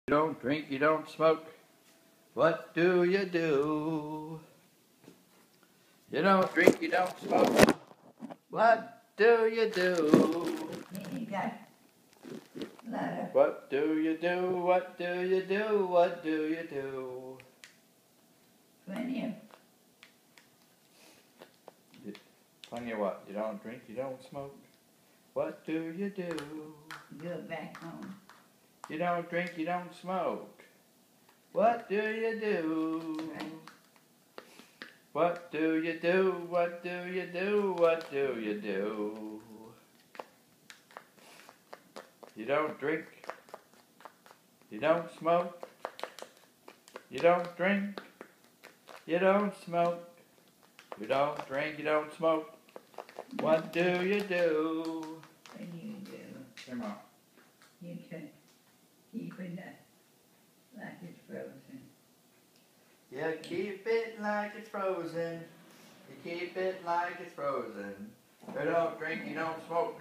You don't drink, you don't smoke. What do you do? You don't drink, you don't smoke. What do you do? You got letter. What do you do? What do you do? What do you do? Plenty of Plenty of what? You don't drink, you don't smoke. What do you do? go back home. You don't drink, you don't smoke. What do you do? What do you do? What do you do? What do you do? You don't drink. You don't smoke. You don't drink. You don't smoke. You don't drink. You don't smoke. What do you do? What do you do? Come on. You can keep it like it's frozen. You keep it like it's frozen. You keep it like it's frozen. You don't drink. You don't smoke.